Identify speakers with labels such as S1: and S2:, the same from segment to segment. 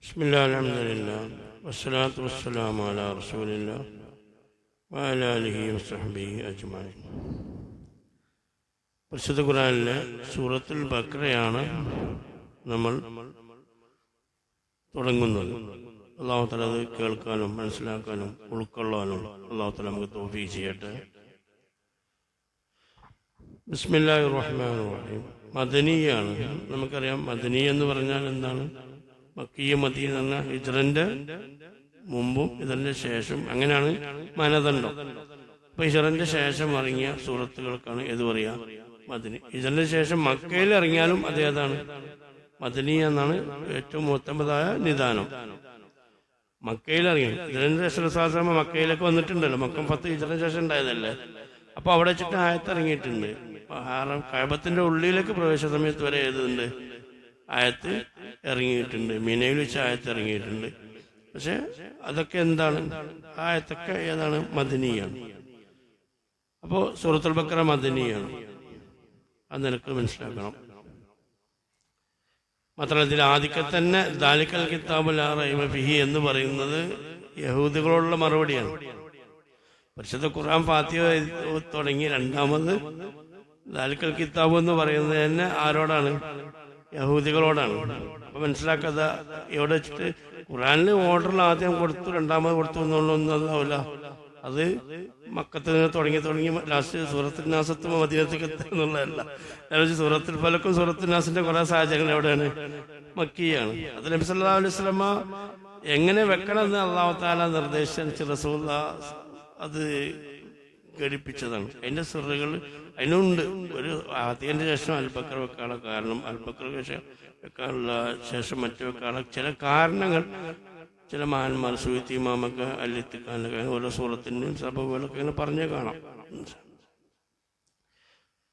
S1: ബിസ്മില്ലാഹി അൽഹംദുലില്ലാഹ് വസ്സലാത്തു വസ്സലാമു അലാ റസൂലില്ലാഹ് വഅലാ ആലിഹി വസഹ്ബിഹി അജ്മഈൻ. പരിശുദ്ധ ഖുർആനിലെ സൂറത്തുൽ ബഖറയാണ് നമ്മൾ തുടങ്ങുന്നത്. അല്ലാഹു തആല അത് കേൾക്കാനും മനസ്സിലാക്കാനും ഉൾക്കൊള്ളാനും അല്ലാഹു തആല നമുക്ക് തൗഫീഖ് ചെയ്യട്ടെ. ബിസ്മില്ലാഹിർ റഹ്മാനിർ റഹീം. മദനിയാണ്. നമുക്കറിയാം മദനി എന്ന് പറഞ്ഞാൽ എന്താണ്? മക്കിയ മദീന എന്ന ഹിജ്റന്റെ മുമ്പും ഇതിന്റെ ശേഷം അങ്ങനെയാണ് മാനദണ്ഡം. അപ്പൊ ഹിജ്റന്റെ ശേഷം ഇറങ്ങിയ സൂറത്തുകൾക്കാണ് ഏത് പറയാ? മദനി. ഹിജ്റന്റെ ശേഷം മക്കയിൽ ഇറങ്ങിയാലും അതേതാണ്? മദനി എന്നാണ് ഏറ്റവും മുത്തമതായ നിദാനം. മക്കയിൽ ഇറങ്ങി ഹിജ്റന്റെ ശേഷം മക്കയിലേക്ക് വന്നിട്ടുണ്ടല്ലോ. മക്കം 10 ഹിജ്റന്റെ ശേഷം ഉണ്ടായതല്ലേ. അപ്പൊ അവിടെ വെച്ചിട്ട് ആയത്ത് ഇറങ്ങിയിട്ടുണ്ട്. കഅബത്തിന്റെ ഉള്ളിലേക്ക് പ്രവേശ സമയത്ത് വരെ ഏതുണ്ട്? ആയത്ത് ഇറങ്ങിയിട്ടുണ്ട്. മിനയിൽ വെച്ച് ആയത്ത് ഇറങ്ങിയിട്ടുണ്ട്. പക്ഷെ അതൊക്കെ എന്താണ്? ആയത്തൊക്കെ ഏതാണ്? മദനിയാണ്. അപ്പോ സൂറത്തുൽ ബഖറ മദനിയാണ്. അത് നിനക്ക് മനസ്സിലാക്കണം. മാത്രമല്ല ഇതിൽ ആദ്യമൊക്കെ തന്നെ ദാലിക്കൽ കിതാബു ലാ റൈബ ഫീഹി എന്ന് പറയുന്നത് യഹൂദികളോടുള്ള മറുപടിയാണ്. പരിശുദ്ധ ഖുർആൻ ഫാത്തിഹ തുടങ്ങി രണ്ടാമത് ദാലിക്കൽ കിതാബ് എന്ന് പറയുന്നത് തന്നെ ആരോടാണ്? യഹൂദികളോടാണ്. അപ്പൊ മനസ്സിലാക്കാതെ ഇവിടെ വെച്ചിട്ട് ഖുർആനിൽ ഓർഡറിൽ ആദ്യം കൊടുത്തു രണ്ടാമത് കൊടുത്തു എന്നുള്ളതൊന്നുമല്ല. അത് മക്കത്ത് നിന്ന് തുടങ്ങി ലാസ്റ്റ് സൂറത്തുൽ നാസത്തും മദീനത്തേക്ക് എത്തുന്നുള്ളതല്ല. സൂറത്തുൽ ഫലക്കും സൂറത്തുൽ നാസിന്റെ കുറെ സാഹചര്യങ്ങൾ എവിടെയാണ്? മക്കിയാണ്. അത് നബി സല്ലല്ലാഹു അലൈഹി വസല്ലമ എങ്ങനെ വെക്കണമെന്ന് അല്ലാഹു തആല നിർദ്ദേശിച്ച റസൂലുള്ളാഹ് അത് ഘടിപ്പിച്ചതാണ്. അതിന്റെ സിറുകൾ അതിനുണ്ട്. ഒരു ആദ്യന്റെ ശേഷം അൽബക്കർ വെക്കാനുള്ള കാരണം, അൽബക്കർ വെക്കാനുള്ള ശേഷം മറ്റു വെക്കാനുള്ള ചില കാരണങ്ങൾ ചില മഹാന്മാർ സുയൂത്തി ഇമാമൊക്കെ അല്ലിത്തിക്കാനൊക്കെ ഓരോ സൂറത്തിൻ്റെയും സബബുകളൊക്കെ ഇങ്ങനെ പറഞ്ഞേ കാണാം.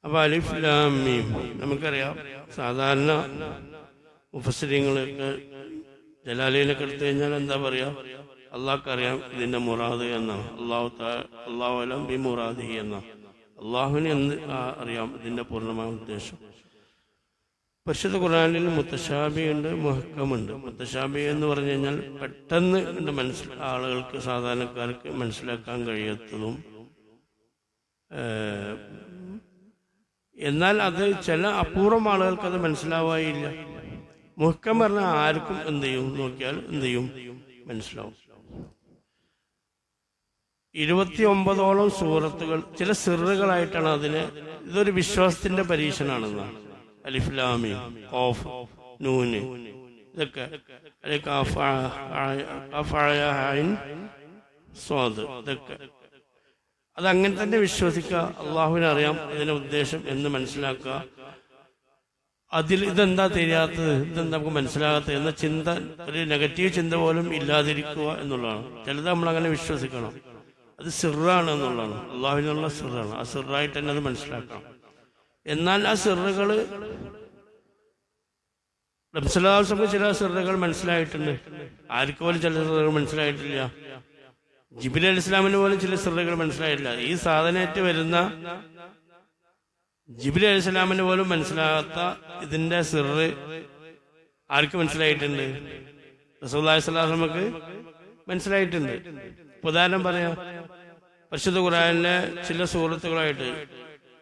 S1: അപ്പൊ അലിഫ് ലാം മീം നമുക്കറിയാം. സാധാരണ മുഫസ്സിരീങ്ങളൊക്കെ ജലാലയിലൊക്കെ എടുത്തു കഴിഞ്ഞാൽ എന്താ പറയാ? അള്ളാഹ്ക്കറിയാം ഇതിന്റെ മുറാദ് എന്നാണ്. അള്ളാഹു അലം ബി മുറാദിഹി എന്നാണ്. അള്ളാഹുവിന് എന്ത് അറിയാം ഇതിന്റെ പൂർണ്ണമായ ഉദ്ദേശം. പരിശുദ്ധ ഖുർആനിൽ മുത്തശാബി ഉണ്ട്, മുഹക്കമുണ്ട്. മുത്തശാബി എന്ന് പറഞ്ഞു കഴിഞ്ഞാൽ പെട്ടെന്ന് ആളുകൾക്ക് സാധാരണക്കാർക്ക് മനസ്സിലാക്കാൻ കഴിയാത്തതും, എന്നാൽ അത് ചില അപൂർവം ആളുകൾക്ക് അത് മനസ്സിലാവായില്ല. മുഹക്കം പറഞ്ഞാൽ ആർക്കും എന്ത് ചെയ്യും? നോക്കിയാൽ എന്ത് ചെയ്യും? മനസ്സിലാവും. 29ഓളം സൂറത്തുകൾ ചില സിറുകളായിട്ടാണ് അതിന്. ഇതൊരു വിശ്വാസത്തിന്റെ പരീക്ഷണാണെന്നാണ്. അലിഫ് ലാം മീം ഖാഫ് നൂന് ഇതൊക്കെ ഇതൊക്കെ അതങ്ങനെ തന്നെ വിശ്വസിക്കുക. അള്ളാഹുവിനെ അറിയാം ഇതിന്റെ ഉദ്ദേശം എന്ന് മനസ്സിലാക്കുക. അതിൽ ഇതെന്താ தெரிയാത്തത്, ഇതെന്താ നമുക്ക് മനസ്സിലാകാത്തത് എന്ന ചിന്ത, ഒരു നെഗറ്റീവ് ചിന്ത പോലും ഇല്ലാതിരിക്കുക എന്നുള്ളതാണ്. ചിലത് നമ്മളങ്ങനെ വിശ്വസിക്കണം. അത് സിറാണ് എന്നുള്ളതാണ്. അള്ളാഹുവിനുള്ള സിറാണ്. ആ സിറായിട്ട് തന്നെ അത് മനസ്സിലാക്കണം. എന്നാൽ ആ സിറുകൾ റസൂലുള്ളാഹിക്ക് ചില സിറുകൾ മനസ്സിലായിട്ടുണ്ട്. ആർക്ക് പോലും ചില സിറുകൾ മനസ്സിലായിട്ടില്ല. ജിബ്രീൽ അലൈഹി ഇസ്ലാമിന് പോലും ചില സിറുകൾ മനസ്സിലായിട്ടില്ല. ഈ സാധനമായിട്ട് വരുന്ന ജിബ്രീൽ അലൈഹി ഇസ്ലാമിന് പോലും മനസ്സിലാകാത്ത ഇതിന്റെ സിറ് ആർക്ക് മനസ്സിലായിട്ടുണ്ട്? റസൂലുള്ളാഹി സ്വല്ലല്ലാഹു അലൈഹി വസല്ലമക്ക് മനസ്സിലായിട്ടുണ്ട്. ഉദാഹരണം പറയാം. പരിശുദ്ധ ഖുർആനിലെ ചില സൂറത്തുകളായിട്ട്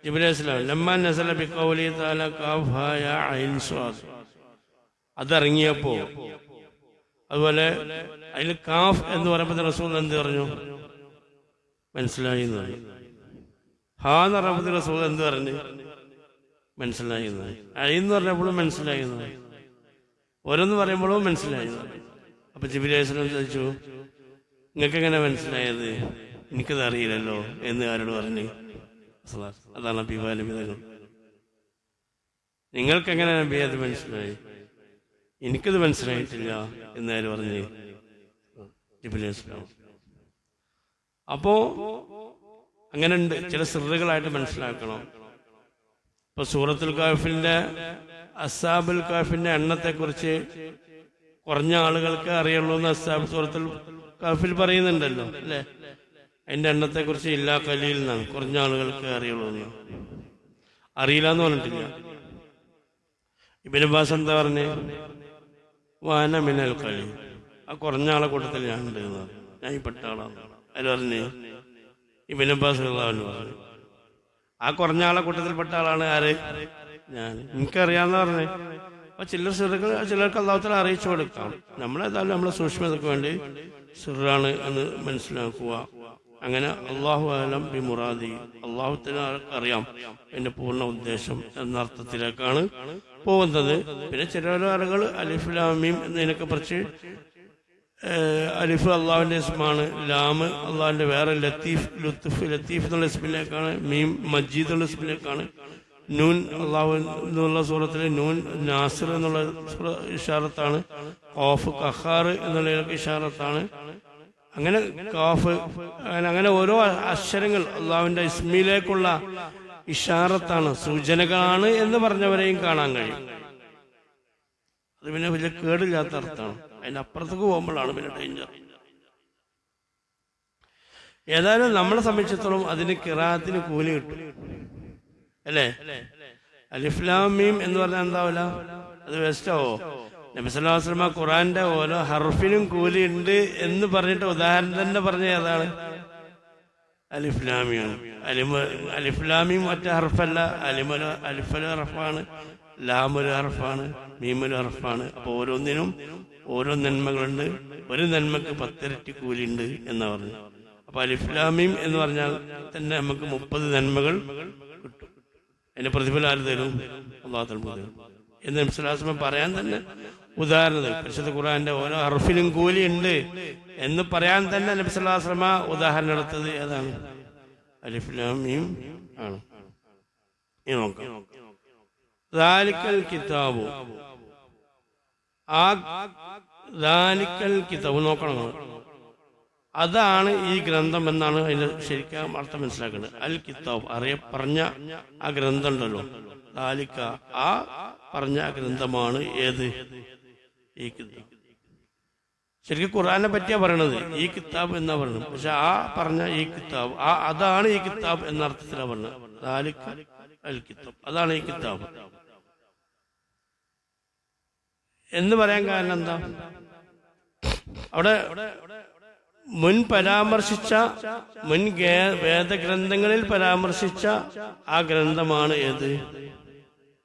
S1: ജിബ്രീൽ അലൈഹി ഇസ്ലാം ലമ്മാ നസല ബിഖൗലി തആല ഖാഫ് ഹാ യാ ഐൻ സ്വാദ് അതിറങ്ങിയപ്പോ, അതുപോലെ അതിൽ കാഫ് എന്ന് പറയുമ്പോൾ റസൂൽ എന്ത് പറഞ്ഞു? മനസ്സിലായി എന്ന് പറഞ്ഞു. ഹാ എന്ന് പറയുമ്പോൾ റസൂൽ എന്ത് പറഞ്ഞു? മനസ്സിലായി എന്ന് പറഞ്ഞു. എന്ന് പറഞ്ഞപ്പോഴും മനസ്സിലായി എന്ന് പറഞ്ഞു. ഓരോന്ന് പറയുമ്പോഴും മനസ്സിലായി. അപ്പൊ ജിബ്രീൽ അലൈഹി ഇസ്ലാം ചോദിച്ചു, നിങ്ങൾക്ക് എങ്ങനെ മനസ്സിലായത്? എനിക്കത് അറിയില്ലല്ലോ എന്ന് ആരോട് പറഞ്ഞു? അതാണ് അഭിമാനമിതങ്ങൾ. നിങ്ങൾക്ക് എങ്ങനെ നബി അത് മനസ്സിലായി? എനിക്കത് മനസ്സിലായിട്ടില്ല എന്നാര് പറഞ്ഞു? ജിബ്രീൽ അലൈഹി ഇസ്ലാം. അപ്പോ അങ്ങനെ ഉണ്ട്. ചില സിറുകളായിട്ട് മനസ്സിലാക്കണം. ഇപ്പൊ സൂറത്തുൽ കാഫിന്റെ അസ്ഹാബുൽ കാഫിന്റെ എണ്ണത്തെ കുറിച്ച് കുറഞ്ഞ ആളുകൾക്ക് അറിയുള്ളൂ എന്ന് അസ്ഹാബ് സൂറത്തുൽ കാഫിൽ പറയുന്നുണ്ടല്ലോ അല്ലെ? അതിന്റെ എണ്ണത്തെ കുറിച്ച് ഇല്ലാ ഖലീൽ എന്നാണ്. കുറഞ്ഞ ആളുകൾക്ക് അറിയുള്ളൂ എന്ന്. അറിയില്ല എന്ന് പറഞ്ഞിട്ടില്ല. ഇബ്നു അബ്ബാസ് എന്താ പറഞ്ഞേ? വാന മിനൽ ഖലീൽ, ആ കുറഞ്ഞ ആളെ കൂട്ടത്തിൽ ഞാൻ ഉണ്ട്, ഞാൻ ഈ പെട്ട ആളാണ്. അതിൽ പറഞ്ഞ് ഇബ്നു അബ്ബാസ് റളിയല്ലാഹു അൻഹു പറഞ്ഞു, ആ കുറഞ്ഞ ആളെ കൂട്ടത്തിൽപ്പെട്ട ആളാണ് ആര്? ഞാൻ. എനിക്കറിയാമെന്ന് പറഞ്ഞേ. അപ്പൊ ചിലർക്ക് അല്ലാഹു തആല അറിയിച്ചു കൊടുക്കാം. നമ്മളേതായാലും നമ്മളെ സൂക്ഷ്മതയ്ക്ക് വേണ്ടി സിറാണ് എന്ന് മനസ്സിലാക്കുക. അങ്ങനെ അല്ലാഹു അഅലം ബി മുറാദി, അല്ലാഹുവിന് അറിയാം എന്റെ പൂർണ്ണ ഉദ്ദേശം എന്നർത്ഥത്തിലേക്കാണ് പോകുന്നത്. പിന്നെ ചില ആളുകൾ അലിഫ് ലാം മീം എന്നതിനൊക്കെ പറിച്ച് അലിഫ് അള്ളാഹുവിന്റെ ഇസ്മാണ്, ലാമ് അള്ളാഹിന്റെ വേറെ ലത്തീഫ് എന്നുള്ള ഇസ്മിലേക്കാണ്, മീം മജീദ് എന്നുള്ള ഇസ്മിലേക്കാണ്, നൂൻ അള്ളാഹു എന്നുള്ള സൂറത്തിലെ നൂൻ നാസിർ എന്നുള്ള ഇഷാറത്താണ്, ഖാഫ് ഖഹാർ എന്നുള്ള ഇഷാറത്താണ്. അങ്ങനെ കാഫ് അങ്ങനെ ഓരോ അക്ഷരങ്ങൾ അള്ളാഹുവിന്റെ ഇസ്മിയിലേക്കുള്ള ഇഷാറത്താണ്, സൂചനകളാണ് എന്ന് പറഞ്ഞവരെയും കാണാൻ കഴിയും. അത് പിന്നെ വലിയ കേടില്ലാത്ത അർത്ഥമാണ്. അതിന്റെ അപ്പുറത്തേക്ക് പോകുമ്പോഴാണ് പിന്നെ ഡേഞ്ചർ. ഏതായാലും നമ്മളെ സംബന്ധിച്ചിടത്തോളം അതിന് ഖിറാഅത്തിന് കൂലി കിട്ടും, അല്ലേ? അലിഫ് ലാം മീം എന്ന് പറഞ്ഞാൽ എന്താവില്ല, അത് വേസ്റ്റാവോ? നബി സല്ലല്ലാഹു അലൈഹി വസല്ലം ഖുർആന്റെ ഓരോ ഹർഫിനും കൂലി ഉണ്ട് എന്ന് പറഞ്ഞിട്ട് ഉദാഹരണം തന്നെ പറഞ്ഞ ഏതാണ്? അലിഫ് ലാം മീം. അലിഫ് ലാം മീം ഒറ്റ ഹർഫല്ല, അലിഫൊരു ഹർഫാണ്, ലാമൊരു ഹർഫാണ്, മീമൊരു ഹർഫാണ്. അപ്പൊ ഓരോന്നിനും ഓരോ നന്മകളുണ്ട്. ഒരു നന്മക്ക് 10 ഇരട്ടി കൂലിയുണ്ട് എന്നാ പറഞ്ഞു. അപ്പൊ അലിഫ് ലാം മീം എന്ന് പറഞ്ഞാൽ തന്നെ നമുക്ക് 30 നന്മകൾ കിട്ടും. അതിന്റെ പ്രതിഫലം ആര് തരും? അല്ലാഹു തആല തരും എന്ന് നബി സല്ലല്ലാഹു അലൈഹി വസല്ലം പറയാൻ തന്നെ ഉദാഹരണം, പരിശുദ്ധ ഖുർആന്റെ ഓരോ ഹർഫിനും കൂലി ഉണ്ട് എന്ന് പറയാൻ തന്നെ നബി സല്ലല്ലാഹു അലൈഹി വസല്ലം ഉദാഹരണം എടുത്തത് ഏതാണ്? അലിഫ് ലാം മീം ആണ്. ഇനി നോക്കാം. ദാലിക്കൽ കിതാബു, ആ ദാലിക്കൽ കിതാബ് നോക്കണം, അതാണ് ഈ ഗ്രന്ഥം എന്നാണ് അതിന്റെ ശരിക്കും അർത്ഥം മനസ്സിലാക്കേണ്ടത്. അൽ കിതാബ് പറഞ്ഞ ആ ഗ്രന്ഥം ഉണ്ടല്ലോ, ദാലിക്ക ആ പറഞ്ഞ ഗ്രന്ഥമാണ് ഏത്? ഈ കിതാബ്. ശരിക്കും ഖുർആനെ പറ്റിയാ പറയണത്, ഈ കിതാബ് എന്നാ പറയുന്നത്. പക്ഷെ ആ പറഞ്ഞ ഈ കിതാബ്, അതാണ് ഈ കിതാബ് എന്ന അർത്ഥത്തിലാണ് പറഞ്ഞത്. ദാലിക്ക അൽ കിതാബ്, അതാണ് ഈ കിതാബ് എന്ന് പറയാൻ കാരണം എന്താ? അവിടെ മുൻ പരാമർശിച്ച മുൻ വേദഗ്രന്ഥങ്ങളിൽ പരാമർശിച്ച ആ ഗ്രന്ഥമാണ് ഏത്?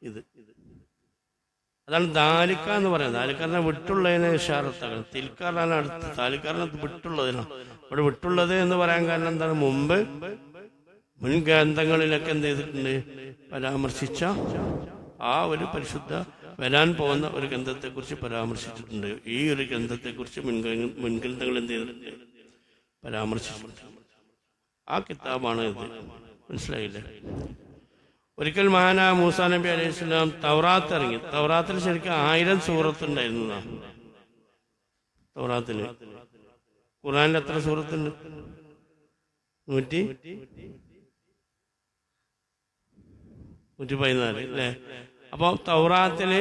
S1: ഇത്. അതാണ് ദാലിക്ക എന്ന് പറയുന്നത്. ദാലിക്കാരനെ വിട്ടുള്ളതിനെ ഇഷാറത്താണ്. തിൽക്കാരനാണ് അടുത്ത്, ദാലിക്കാരനെ വിട്ടുള്ളതിനാണ്. ഇവിടെ വിട്ടുള്ളത് എന്ന് പറയാൻ കാരണം എന്താണ്? മുമ്പ് മുൻ ഗ്രന്ഥങ്ങളിലൊക്കെ എന്ത് ചെയ്തിട്ടുണ്ട്? പരാമർശിച്ച ആ ഒരു പരിശുദ്ധ വരാൻ പോകുന്ന ഒരു ഗ്രന്ഥത്തെ കുറിച്ച് പരാമർശിച്ചിട്ടുണ്ട്. ഈ ഒരു ഗ്രന്ഥത്തെ കുറിച്ച് മുൻഗ്രന്ഥങ്ങൾ എന്ത് ചെയ്തിട്ടുണ്ട്? പരാമർശിച്ചിട്ടുണ്ട്. ആ കിതാബാണ് ഇത്. മനസ്സിലായില്ലേ? ഒരിക്കൽ മഹാനായ മൂസാ നബി അലൈഹി സ്വലാം തൗറാത്ത് ഇറങ്ങി. തൗറാത്തിൽ ശരിക്കും 1000 സൂറത്ത് ഉണ്ടായിരുന്നതാണ്. തൗറാത്തില് ഖുർആനിൽ എത്ര സൂറത്തുണ്ട്? 114 അല്ലേ? അപ്പൊ തൗറാത്തില്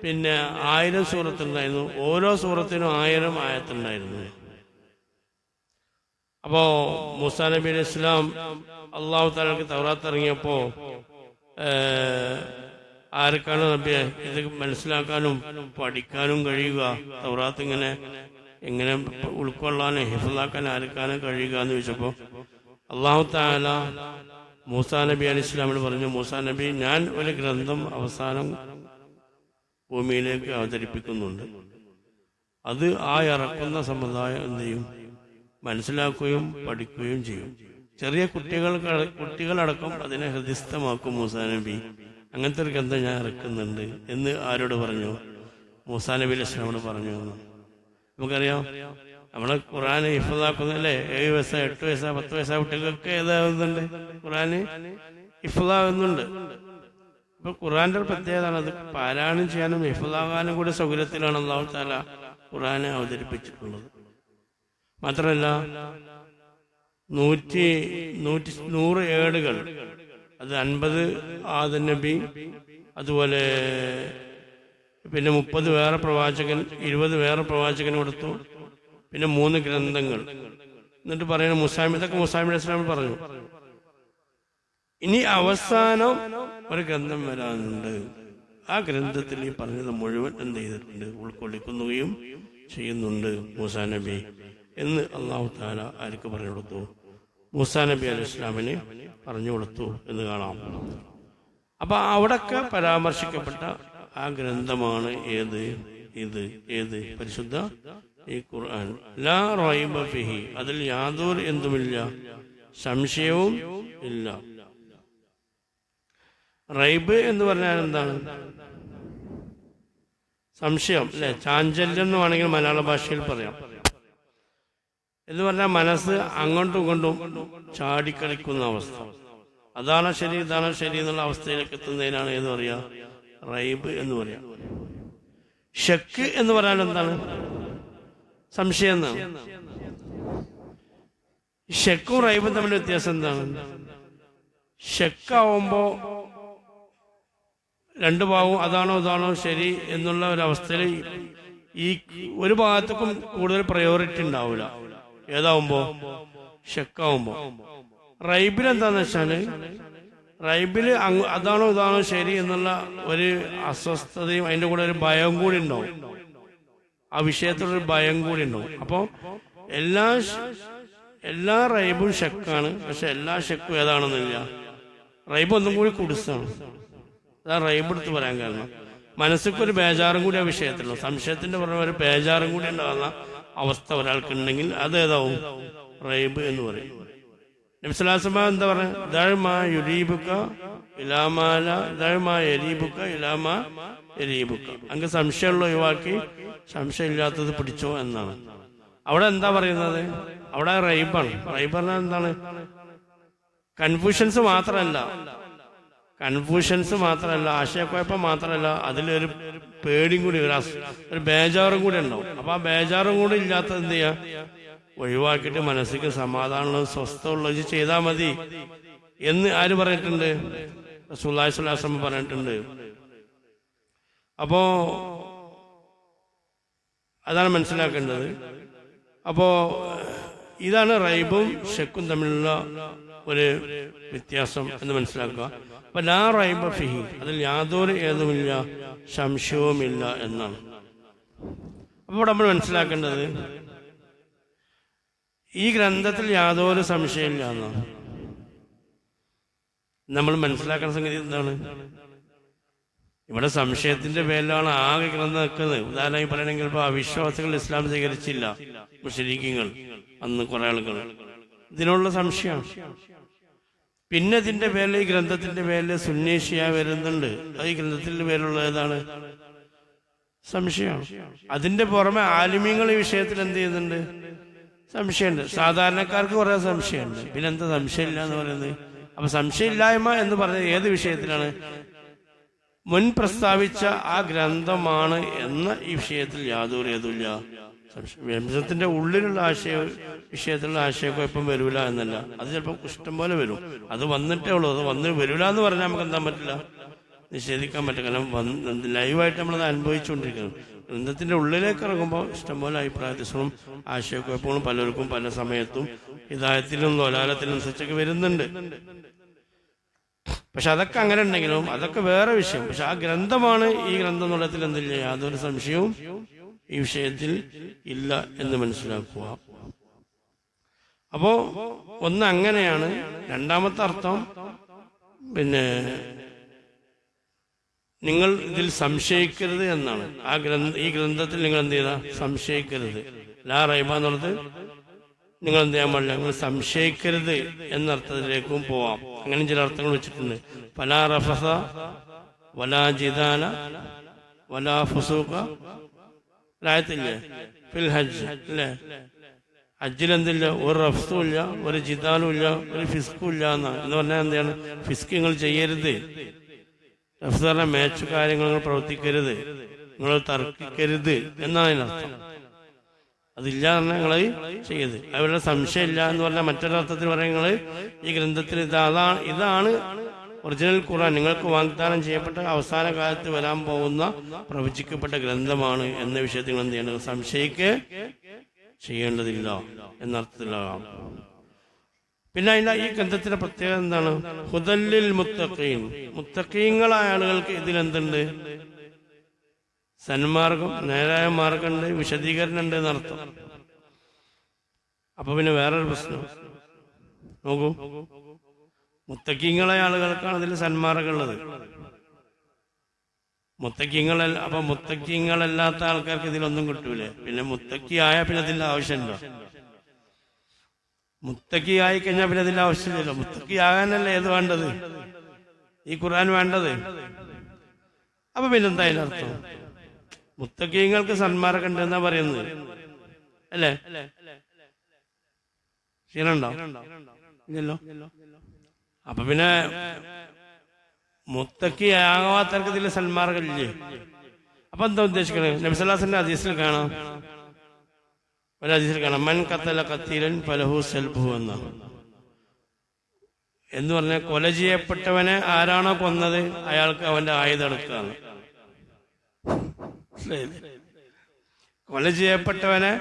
S1: പിന്നെ 1000 സൂറത്തുണ്ടായിരുന്നു. ഓരോ സൂറത്തിനും 1000 ആയത്തുണ്ടായിരുന്നു. അപ്പോ മൂസാ നബി അലൈഹി സ്വലാം അള്ളാഹു തആലക്ക് തൗറാത്ത് ഇറങ്ങിയപ്പോ ആർക്കാണ് നബിയെ ഇത് മനസ്സിലാക്കാനും പഠിക്കാനും കഴിയുക? തൗറാത്ത് എങ്ങനെ ഉൾക്കൊള്ളാനും ഹിഫ്ളാക്കാൻ ആർക്കാനും കഴിയുക എന്ന് ചോദിച്ചപ്പോ അള്ളാഹു തആല മൂസാ നബി അലൈഹി സ്വലാമിന് പറഞ്ഞു, മൂസാ നബി, ഞാൻ ഒരു ഗ്രന്ഥം അവസാനം ഭൂമിയിലേക്ക് അവതരിപ്പിക്കുന്നുണ്ട്. അത് ആ ഇറക്കുന്ന സമുദായം എന്ത് ചെയ്യും? മനസ്സിലാക്കുകയും പഠിക്കുകയും ചെയ്യും. ചെറിയ കുട്ടികളടക്കം അതിനെ ഹൃദയസ്ഥമാക്കും മൂസാ നബി. അങ്ങനത്തെ ഒരു ഗ്രന്ഥം ഞാൻ ഇറക്കുന്നുണ്ട് എന്ന് ആരോട് പറഞ്ഞു? മൂസാ നബി അലൈഹി സ്വലാമിനോട് പറഞ്ഞു. നമുക്കറിയാം, നമ്മളെ ഖുർആന് ഹിഫ്ളാക്കുന്നല്ലേ, 7 വയസ്സാ 8 വയസ്സാ 10 വയസ്സാ കുട്ടികൾക്ക് ഏതാകുന്നുണ്ട്? ഖുർആന് ഹിഫ്ളാകുന്നുണ്ട്. ഇപ്പൊ ഖുർആന്റെ ഒരു പ്രത്യേകത, അത് പാരായണം ചെയ്യാനും ഹിഫ്ളാകാനും കൂടി സൗകര്യത്തിലാണ് അല്ലാഹു തആല ഖുർആനെ അവതരിപ്പിച്ചിട്ടുള്ളത്. മാത്രമല്ല 100 ഏടുകൾ, അത് 50 ആദം നബി, അതുപോലെ പിന്നെ 30 വേറെ പ്രവാചകൻ, 20 വേറെ പ്രവാചകൻ കൊടുത്തു, പിന്നെ 3 ഗ്രന്ഥങ്ങൾ. എന്നിട്ട് പറയുന്ന ഇതൊക്കെ മൂസാ നബി അലൈഹി സ്വലാം പറഞ്ഞു, ഇനി അവസാനം ഒരു ഗ്രന്ഥം വരാനുണ്ട്. ആ ഗ്രന്ഥത്തിൽ ഈ പറഞ്ഞത് മുഴുവൻ എന്ത് ചെയ്തിട്ടുണ്ട്, ഉൾക്കൊള്ളിക്കുകയും ചെയ്യുന്നുണ്ട് മൂസാ നബി എന്ന് അള്ളാഹു തആല ആർക്ക് പറഞ്ഞു കൊടുത്തു? മൂസാ നബി അലൈഹി ഇസ്ലാമിന് പറഞ്ഞു കൊടുത്തു എന്ന് കാണാം. അപ്പൊ അവിടൊക്കെ പരാമർശിക്കപ്പെട്ട ആ ഗ്രന്ഥമാണ് ഏത് പരിശുദ്ധ ഈ ഖുർആൻ. ലാ റൈബ ഫീഹി, അതിൽ യാതൊരു എന്തുമില്ല, സംശയവും ഇല്ല. റൈബ് എന്ന് പറഞ്ഞാൽ എന്താണ്? സംശയം അല്ലെ, ചാഞ്ചല്യം എന്ന് വേണമെങ്കിൽ മലയാള ഭാഷയിൽ പറയാം. എന്ന് പറഞ്ഞാൽ മനസ്സ് അങ്ങോട്ടും ഇങ്ങോട്ടും ചാടിക്കളിക്കുന്ന അവസ്ഥ. അതാണ് ശരി, ഇതാണ് ശരി എന്നുള്ള അവസ്ഥയിലേക്ക് എത്തുന്നതിനാണ് ഏത് പറയാ? റൈബ് എന്ന് പറയാം. ഷക്ക് എന്ന് പറഞ്ഞാൽ എന്താണ്? സംശയം എന്നാണ്. ഷക്കും റൈബും തമ്മിൽ വ്യത്യാസം എന്താണ്? ഷക്കാവുമ്പോ രണ്ടു ഭാഗവും അതാണോ ഇതാണോ ശരി എന്നുള്ള ഒരവസ്ഥയിൽ ഈ ഒരു ഭാഗത്തേക്കും കൂടുതൽ പ്രയോറിറ്റി ഉണ്ടാവില്ല. ഏതാവുമ്പോ? ഷക്കാവുമ്പോ. റൈബിൽ എന്താന്ന് വെച്ചാല്, റൈബില് അതാണോ ഇതാണോ ശരി എന്നുള്ള ഒരു അസ്വസ്ഥതയും അതിന്റെ കൂടെ ഒരു ഭയവും കൂടി ഉണ്ടാവും. ആ വിഷയത്തിലൊരു ഭയം കൂടി ഉണ്ടാവും. അപ്പൊ എല്ലാ റൈബും ഷക്കാണ്, പക്ഷെ എല്ലാ ഷക്കും ഏതാണെന്നില്ല. റൈബ് ഒന്നും കൂടി കുടിസാണ്. അതാ റൈബ് എടുത്ത് പറയാൻ കാരണം. മനസ്സിക്കൊരു ബേജാറും കൂടി ആ വിഷയത്തിലുള്ളൂ. സംശയത്തിന്റെ പുറമെ ഒരു ബേജാറും കൂടി ഉണ്ടാകുന്ന അവസ്ഥ ഒരാൾക്കുണ്ടെങ്കിൽ അത് ഏതാവും? റൈബ് എന്ന് പറയും. നബി സ്വല്ലല്ലാഹു അലൈഹി വസല്ലം എന്താ പറയുക? ദഅ്മാ യുരീബുക ഇലാമാല ദഅ്മാ യരീബുക ഇലാമാ യരീബുക. അങ്ങ് സംശയമുള്ള ഒഴിവാക്കി സംശയം ഇല്ലാത്തത് പിടിച്ചോ എന്നാണ്. അവിടെ എന്താ പറയുന്നത്? അവിടെ റൈബാണ്. റൈബ് പറഞ്ഞാൽ എന്താണ്? കൺഫ്യൂഷൻസ് മാത്രമല്ല, ആശയക്കുഴപ്പം മാത്രമല്ല, അതിലൊരു പേടിയും കൂടി, ഒരു ബേജാറും കൂടി ഉണ്ടാവും. അപ്പൊ ആ ബേജാറും കൂടി ഇല്ലാത്തത് എന്ത് ചെയ്യാ? ഒഴിവാക്കിയിട്ട് മനസ്സിക്ക് സമാധാനമുള്ളത്, സ്വസ്ഥമുള്ളത് ചെയ്താൽ മതി എന്ന് ആര് പറഞ്ഞിട്ടുണ്ട്? റസൂലുള്ളാഹി സ്വല്ലല്ലാഹു അലൈഹി വസല്ലം പറഞ്ഞിട്ടുണ്ട്. അപ്പോ അതാണ് മനസ്സിലാക്കേണ്ടത്. അപ്പോ ഇതാണ് റൈബും ഷക്കും തമ്മിലുള്ള ഒരു വ്യത്യാസം എന്ന് മനസ്സിലാക്കുക. അപ്പൊ ലാ റൈബ ഫിഹി, അതിൽ യാതൊരു ഏതുമില്ല, സംശയവുമില്ല എന്നാണ്. അപ്പോൾ നമ്മൾ മനസ്സിലാക്കേണ്ടത് ഈ ഗ്രന്ഥത്തിൽ യാതൊരു സംശയമില്ല എന്നാണ്. നമ്മൾ മനസ്സിലാക്കുന്ന സംഗതി എന്താണ്? ഇവിടെ സംശയത്തിന്റെ പേരിലാണ് ആകെ ഗ്രന്ഥം നിൽക്കുന്നത്. ഉദാഹരണമായി പറയണമെങ്കിൽ ഇപ്പൊ അവിശ്വാസികൾ ഇസ്ലാം സ്വീകരിച്ചില്ല, മുശ്രിക്കുകൾ, അന്ന് കുറെ ആളുകൾ, ഇതിനുള്ള സംശയമാണ്. പിന്നെ ഇതിന്റെ പേരിൽ, ഈ ഗ്രന്ഥത്തിന്റെ പേരിൽ സുന്നി ഷിയ വരുന്നുണ്ട്. അത് ഈ ഗ്രന്ഥത്തിന്റെ പേരിലുള്ള ഏതാണ്? സംശയമാണ്. അതിന്റെ പുറമെ ആലിമീങ്ങൾ ഈ വിഷയത്തിൽ എന്ത് ചെയ്യുന്നുണ്ട്? സംശയമുണ്ട്. സാധാരണക്കാർക്ക് കുറെ സംശയമുണ്ട്. പിന്നെ എന്താ സംശയമില്ല എന്ന് പറയുന്നത്? അപ്പൊ സംശയമില്ലായ്മ എന്ന് പറഞ്ഞത് ഏത് വിഷയത്തിലാണ്? മുൻ പ്രസ്താവിച്ച ആ ഗ്രന്ഥമാണ് എന്ന ഈ വിഷയത്തിൽ യാതൊരു ഏതുമില്ല. വംശത്തിന്റെ ഉള്ളിലുള്ള വിഷയത്തിലുള്ള ആശയക്കുഴപ്പം വരൂല എന്നല്ല, അത് ചിലപ്പോൾ ഇഷ്ടം പോലെ വരും. അത് വന്നിട്ടേ ഉള്ളൂ. അത് വരൂല എന്ന് പറഞ്ഞാൽ നമുക്ക് എന്താ പറ്റില്ല, നിഷേധിക്കാൻ പറ്റില്ല. കാരണം ലൈവായിട്ട് നമ്മളത് അനുഭവിച്ചുകൊണ്ടിരിക്കുന്നു. ഗ്രന്ഥത്തിന്റെ ഉള്ളിലേക്ക് ഇറങ്ങുമ്പോൾ ഇഷ്ടംപോലെ അഭിപ്രായ വ്യത്യാസങ്ങളും ആശയക്കുഴപ്പങ്ങളും പലർക്കും പല സമയത്തും ഹിദായത്തിലും ദലാലത്തിനും അനുസരിച്ചൊക്കെ വരുന്നുണ്ട്. പക്ഷെ അതൊക്കെ അങ്ങനെ ഉണ്ടെങ്കിലും അതൊക്കെ വേറെ വിഷയം. പക്ഷെ ആ ഗ്രന്ഥമാണ് ഈ ഗ്രന്ഥം എന്നുള്ളതിൽ എന്തില്ല, യാതൊരു സംശയവും ഈ വിഷയത്തിൽ ഇല്ല എന്ന് മനസ്സിലാക്കുക. അപ്പോ ഒന്ന് അങ്ങനെയാണ്. രണ്ടാമത്തെ അർത്ഥം, പിന്നെ നിങ്ങൾ ഇതിൽ സംശയിക്കരുത് എന്നാണ്. ഈ ഗ്രന്ഥത്തിൽ നിങ്ങൾ എന്ത് ചെയ്താ? സംശയിക്കരുത്. ലാ റൈബ എന്നുള്ളത് നിങ്ങൾ എന്ത് ചെയ്യാൻ പാടില്ല, നിങ്ങൾ സംശയിക്കരുത് എന്നർത്ഥത്തിലേക്കും പോവാം. അങ്ങനെ ചില അർത്ഥങ്ങൾ വെച്ചിട്ടുണ്ട്. ഫലാ റഫസ വലാ ജിദാല വലാ ഫുസൂഖ, ആയത്തില്ലേ ഫിൽ ഹജ്ജ് അല്ലേ? ഹജ്ജിൽ എന്തില്ല? ഒരു റഫ്സും ഇല്ല, ഒരു ജിദാലും ഇല്ല, ഒരു ഫിസ്കും ഇല്ല എന്ന് പറഞ്ഞാൽ എന്താണ്? ഫിസ്ക് നിങ്ങൾ ചെയ്യരുത്. റഫ്സ് പറഞ്ഞാൽ മേച്ചു കാര്യങ്ങൾ നിങ്ങൾ പ്രവർത്തിക്കരുത്, നിങ്ങൾ തർക്കിക്കരുത് എന്നാണ് അതിനർത്ഥം. അതില്ല പറഞ്ഞാൽ നിങ്ങൾ ചെയ്യരുത്. അവരുടെ സംശയമില്ല എന്ന് പറഞ്ഞാൽ മറ്റൊരർത്ഥത്തിൽ പറയാൻ നിങ്ങൾ ഈ ഗ്രന്ഥത്തിൽ ഇതാണ് ഒറിജിനൽ ഖുർആൻ, നിങ്ങൾക്ക് വാഗ്ദാനം ചെയ്യപ്പെട്ട അവസാന കാലത്ത് വരാൻ പോകുന്ന പ്രവചിക്കപ്പെട്ട ഗ്രന്ഥമാണ് എന്ന വിഷയത്തിൽ നിങ്ങൾ എന്ത് ചെയ്യേണ്ടത്? സംശയിക്ക് ചെയ്യേണ്ടതില്ല എന്നർത്ഥത്തിലാകാം. പിന്നെ അതിന്റെ ഈ ഗ്രന്ഥത്തിന്റെ പ്രത്യേകത എന്താണ്? ഹുദല്ലിൽ മുത്തഖീൻ, മുത്തഖീങ്ങളായ ആളുകൾക്ക് ഇതിലെന്തുണ്ട്? സന്മാർഗം, നേരായ മാർഗമുണ്ട്, വിശദീകരണം ഉണ്ട് എന്നർത്ഥം. അപ്പൊ പിന്നെ വേറൊരു പ്രശ്നം നോക്കൂ, മുത്തഖീങ്ങളായ ആളുകൾക്കാണ് ഇതിൽ സന്മാർഗം ഉള്ളത്. മുത്തഖീങ്ങളല്ല, അപ്പൊ മുത്തഖീങ്ങളല്ലാത്ത ആൾക്കാർക്ക് ഇതിലൊന്നും കിട്ടൂലേ? പിന്നെ മുത്തഖി ആയ പിന്നെ അതിന്റെ ആവശ്യമുണ്ടോ? മുത്തഖി ആയി കഴിഞ്ഞാൽ പിന്നെ അതിന്റെ ആവശ്യമില്ലല്ലോ. മുത്തഖി ആകാനല്ലേ ഏത് വേണ്ടത്? ഈ ഖുർആൻ വേണ്ടത്. അപ്പൊ പിന്നെന്താ അതിനർത്ഥം? മുത്തഖീങ്ങൾക്ക് സന്മാർഗം ഉണ്ടെന്നാ പറയുന്നത് അല്ലേ? ക്ഷീണുണ്ടോ? ഇല്ലല്ലോ. അപ്പൊ പിന്നെ മുത്തഖി ആകാത്തവർക്ക് ഇതിൽ സന്മാർഗം ഇല്ലേ? അപ്പൊ എന്താ ഉദ്ദേശിക്കണേ? നബി സല്ലല്ലാഹു അലൈഹി വസല്ലം ഹദീസിൽ കാണാം, ഒരു ഹദീസിൽ കാണാം, മൻ ഖതല ഖതീലൻ ഫലഹു സൽബുഹു എന്ന് പറഞ്ഞാൽ കൊല ചെയ്യപ്പെട്ടവനെ ആരാണോ കൊന്നത് അയാൾക്ക് അവന്റെ ആയുധം എടുക്കുകയാണ്. കൊല ചെയ്യപ്പെട്ടവനെ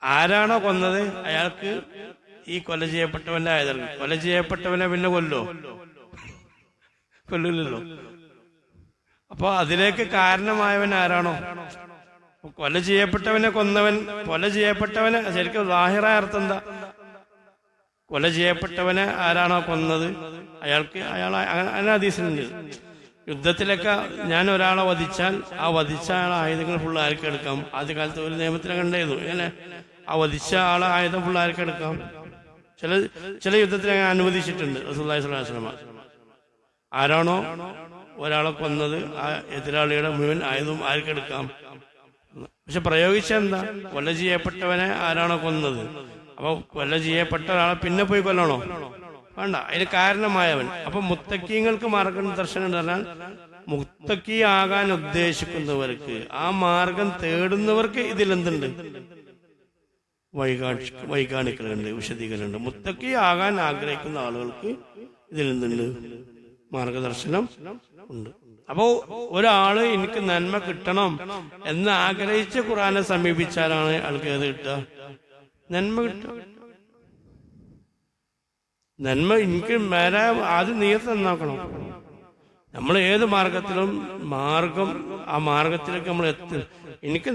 S1: ആരാണോ കൊന്നത് അയാൾക്ക് ഈ കൊല ചെയ്യപ്പെട്ടവന്റെ ആയുധം. കൊല ചെയ്യപ്പെട്ടവനെ പിന്നെ കൊല്ലൂലല്ലോ. അപ്പൊ അതിലേക്ക് കാരണമായവൻ ആരാണോ? കൊല ചെയ്യപ്പെട്ടവനെ കൊന്നവൻ, കൊല ചെയ്യപ്പെട്ടവനെ ശരിക്കും ലാഹിറായ അർത്ഥം എന്താ? കൊല ചെയ്യപ്പെട്ടവനെ ആരാണോ കൊന്നത് അയാൾക്ക് അങ്ങനെ ഹദീസിലുണ്ട്. യുദ്ധത്തിലൊക്കെ ഞാൻ ഒരാളെ വധിച്ചാൽ ആ വധിച്ച ആളെ ആയുധങ്ങൾ ഫുള്ള് ആർക്ക് എടുക്കാം? ആദ്യകാലത്ത് ഒരു നിയമത്തിലൊക്കെ ഉണ്ടായിരുന്നു. എങ്ങനെ? ആ വധിച്ച ആളെ ആയുധം ഫുള്ള് ആർക്ക് എടുക്കാം? ചില യുദ്ധത്തിൽ അങ്ങനെ അനുവദിച്ചിട്ടുണ്ട് റസൂലുള്ളാഹി സ്വല്ലല്ലാഹു അലൈഹി വസല്ലം. ആരാണോ ഒരാളെ കൊന്നത് ആ എതിരാളിയുടെ മുഴുവൻ ആയുധം ആർക്കെടുക്കാം. പക്ഷെ പ്രയോഗിച്ച എന്താ? കൊല ചെയ്യപ്പെട്ടവനെ ആരാണോ കൊന്നത്. അപ്പൊ കൊല ചെയ്യപ്പെട്ട ഒരാളെ പിന്നെ പോയി കൊല്ലണോ? വേണ്ട, അതിന് കാരണമായവൻ. അപ്പൊ മുത്തക്കീങ്ങൾക്ക് മാർഗദർശനം എന്ന് പറഞ്ഞാൽ മുത്തക്കി ആകാൻ ഉദ്ദേശിക്കുന്നവർക്ക്, ആ മാർഗം തേടുന്നവർക്ക് ഇതിലെന്തുണ്ട്? വൈകാണിക്കലുണ്ട്, വിശദീകരണമുണ്ട്. മുത്തക്കി ആകാൻ ആഗ്രഹിക്കുന്ന ആളുകൾക്ക് ഇതിലെന്തുണ്ട്? മാർഗദർശനം ഉണ്ട്. അപ്പോ ഒരാള് എനിക്ക് നന്മ കിട്ടണം എന്ന് ആഗ്രഹിച്ച് ഖുർആനെ സമീപിച്ചാലാണ് ആൾക്ക് ഏത് കിട്ടുക? നന്മ കിട്ടുക. നന്മ എനിക്ക് ആദ്യം നീയത്ത് നന്നാക്കണം. നമ്മൾ ഏത് മാർഗത്തിലും ആ മാർഗത്തിലേക്ക് നമ്മൾ എനിക്ക്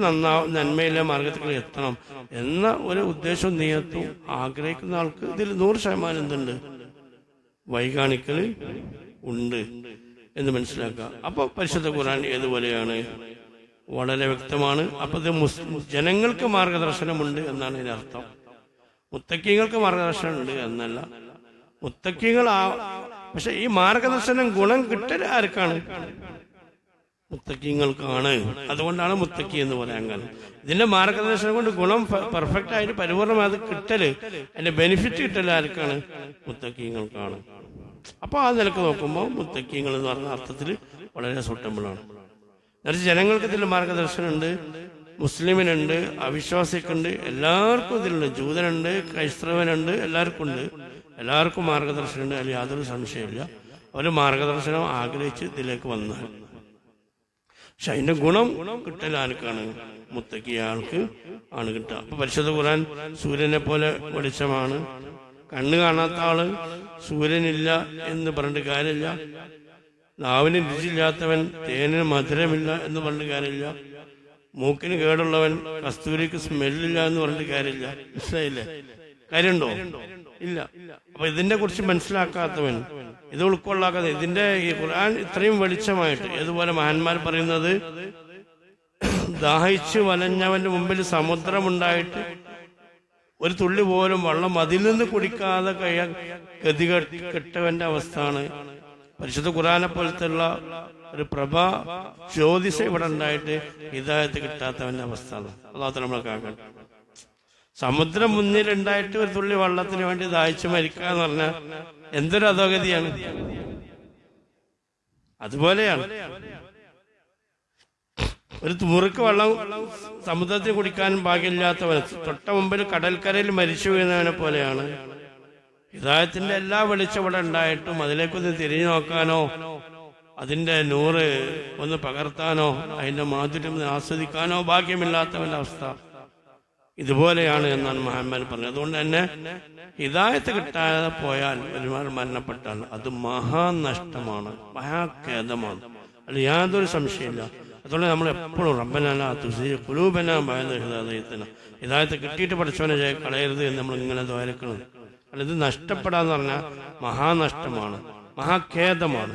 S1: നന്മയിലെ മാർഗത്തിലേക്ക് എത്തണം എന്ന ഒരു ഉദ്ദേശവും നീയത്തും ആഗ്രഹിക്കുന്ന ആൾക്ക് ഇതിൽ 100% എന്തുണ്ട്? വൈകാണിക്കല് ഉണ്ട് എന്ന് മനസ്സിലാക്കുക. അപ്പൊ പരിശുദ്ധ ഖുർആൻ ഏതുപോലെയാണ്? വളരെ വ്യക്തമാണ്. അപ്പൊ ഇത് ജനങ്ങൾക്ക് മാർഗദർശനമുണ്ട് എന്നാണ് ഇതിനർത്ഥം. മുത്തക്കീങ്ങൾക്ക് മാർഗദർശനം ഉണ്ട് എന്നല്ല. മുത്തക്കീങ്ങൾ പക്ഷെ ഈ മാർഗദർശനം ഗുണം കിട്ടൽ ആർക്കാണ്? മുത്തക്കീങ്ങൾക്കാണ്. അതുകൊണ്ടാണ് മുത്തക്കി എന്ന് പറയാൻ കാരണം. ഇതിന്റെ മാർഗദർശനം കൊണ്ട് ഗുണം പെർഫെക്റ്റ് ആയിട്ട് പരിപൂർണമായത് കിട്ടല്, അതിന്റെ ബെനിഫിറ്റ് കിട്ടൽ ആർക്കാണ്? മുത്തക്കീങ്ങൾക്കാണ്. അപ്പൊ ആ നിലക്ക് നോക്കുമ്പോൾ മുത്തക്കീങ്ങൾ എന്ന് പറഞ്ഞ അർത്ഥത്തിൽ വളരെ സൂട്ടബിൾ ആണ്. എന്നിട്ട് ജനങ്ങൾക്ക് ഇതിൽ മാർഗദർശനം ഉണ്ട്, മുസ്ലിമിനുണ്ട്, അവിശ്വാസിക്കുണ്ട്, എല്ലാവർക്കും ഇതിലുണ്ട്. ജൂതനുണ്ട്, ക്രൈസ്തവനുണ്ട്, എല്ലാവർക്കും ഉണ്ട്. എല്ലാവർക്കും മാർഗദർശനം ഉണ്ട്. അതിൽ യാതൊരു സംശയമില്ല. ഒരു മാർഗദർശനം ആഗ്രഹിച്ച് ഇതിലേക്ക് വന്നാൽ പക്ഷെ അതിന്റെ ഗുണം കിട്ടൽ ആർക്കാണ്? മുത്തക്കിയാൾക്ക് ആണ് കിട്ടുക. അപ്പൊ പരിശുദ്ധ ഖുർആൻ സൂര്യനെ പോലെ വെളിച്ചമാണ്. കണ്ണ് കാണാത്ത ആള് സൂര്യനില്ല എന്ന് പറഞ്ഞിട്ട് കാര്യമില്ല. നാവിന് രുചിയില്ലാത്തവൻ തേനിന് മധുരമില്ല എന്ന് പറഞ്ഞിട്ട് കാര്യമില്ല. മൂക്കിന് കേടുള്ളവൻ കസ്തൂരിക്ക് സ്മെല്ലില്ല എന്ന് പറഞ്ഞിട്ട് കാര്യമില്ല. മനസ്സിലായില്ലേ? കാര്യമുണ്ടോ? ഇല്ല. അപ്പൊ ഇതിനെ കുറിച്ച് മനസ്സിലാക്കാത്തവൻ, ഇത് ഉൾക്കൊള്ളാക്കാത്ത, ഇതിന്റെ ഈ ഖുർആൻ ഇത്രയും വെളിച്ചമായിട്ട്, ഏതുപോലെ മഹാന്മാർ പറയുന്നത്, ദാഹിച്ചു വലഞ്ഞവന്റെ മുമ്പിൽ സമുദ്രമുണ്ടായിട്ട് ഒരു തുള്ളി പോലും വെള്ളം അതിൽ നിന്ന് കുടിക്കാതെ ഗതി കെട്ടവന്റെ അവസ്ഥയാണ്. പരിശുദ്ധ ഖുർആനെ പോലത്തുള്ള ഒരു പ്രഭാ ജ്യോതിഷ ഇവിടെ ഉണ്ടായിട്ട് ഹിദായത്ത് കിട്ടാത്തവന്റെ അവസ്ഥ. അല്ലാത്ത നമ്മളെ കാക്കട്ടെ. സമുദ്രം മുന്നിലുണ്ടായിട്ട് ഒരു തുള്ളി വെള്ളത്തിന് വേണ്ടി ദാഹിച്ചു മരിക്കുക എന്ന് പറഞ്ഞാൽ എന്തൊരു അധോഗതിയാണ്. അതുപോലെയാണ് ഒരു മുറുക്ക് വെള്ളം സമുദ്രത്തിൽ കുടിക്കാൻ ഭാഗ്യമില്ലാത്തവൻ തൊട്ട മുമ്പിൽ കടൽക്കരയിൽ മരിച്ചു വീണവനെ പോലെയാണ്. ഹിദായത്തിന്റെ എല്ലാ വെളിച്ചം ഇവിടെ ഉണ്ടായിട്ടും അതിലേക്കൊന്ന് തിരിഞ്ഞു നോക്കാനോ അതിന്റെ നൂറ് ഒന്ന് പകർത്താനോ അതിന്റെ മാധുര്യം ആസ്വദിക്കാനോ ഭാഗ്യമില്ലാത്തവന്റെ അവസ്ഥ. ഇതുപോലെയാണ് എന്നാണ് മുഹമ്മദ് പറഞ്ഞത്. അതുകൊണ്ട് തന്നെ ഹിദായത്ത് കിട്ടാതെ പോയാൽ ഒരുപാട് മരണപ്പെട്ടാൽ അത് മഹാനഷ്ടമാണ്, മഹാഖേദമാണ്, അത് യാതൊരു സംശയമില്ല. അതുകൊണ്ട് നമ്മൾ എപ്പോഴും റബ്ബനാ തുസീ ഖുലൂബനാ ബഅദ ഇദ് ഹദൈതനാ, ഹിദായത്ത് കിട്ടിയിട്ട് പഠിച്ചവനെ കളയരുത് എന്ന് നമ്മൾ ഇങ്ങനെ ദ്വാരക്കണം. അല്ല, ഇത് നഷ്ടപ്പെടാന്ന് പറഞ്ഞാൽ മഹാനഷ്ടമാണ്, മഹാഖേദമാണ്.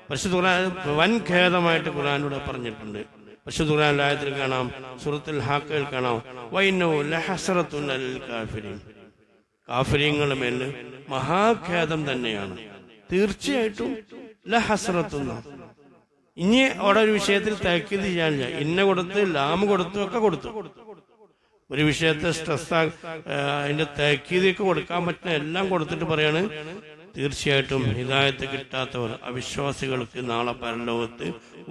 S1: പരിശുദ്ധ ഖുർആൻ വൻ ഖേദമായിട്ട് ഖുർആനിലൂടെ പറഞ്ഞിട്ടുണ്ട്. പരിശുദ്ധ ഖുർആനിലെ ആയത്തിൽ കാണാം, സൂറത്തുൽ ഹാഖയിൽ കാണാം, വഇന്നഹു ലഹസ്റത്തുൻ അലൽ കാഫിരീൻ, കാഫിരീങ്ങളുടെ മേൽ മഹാഖേദം തന്നെയാണ്. തീർച്ചയായിട്ടും ലഹസ്റത്തുന്ന. ഇനി അവിടെ ഒരു വിഷയത്തിൽ തഅക്കീദ് ചെയ്യാനില്ല. ഇന്ന കൊടുത്ത് ലാമ് കൊടുത്തു ഒക്കെ കൊടുത്തു. ഒരു വിഷയത്തെ സ്ട്രെസ് അതിന്റെ തഅക്കീദൊക്കെ കൊടുക്കാൻ പറ്റുന്ന എല്ലാം കൊടുത്തിട്ട് പറയാണ്, തീർച്ചയായിട്ടും ഹിദായത്ത് കിട്ടാത്തവർ അവിശ്വാസികൾക്ക് നാളെ പരലോകത്ത്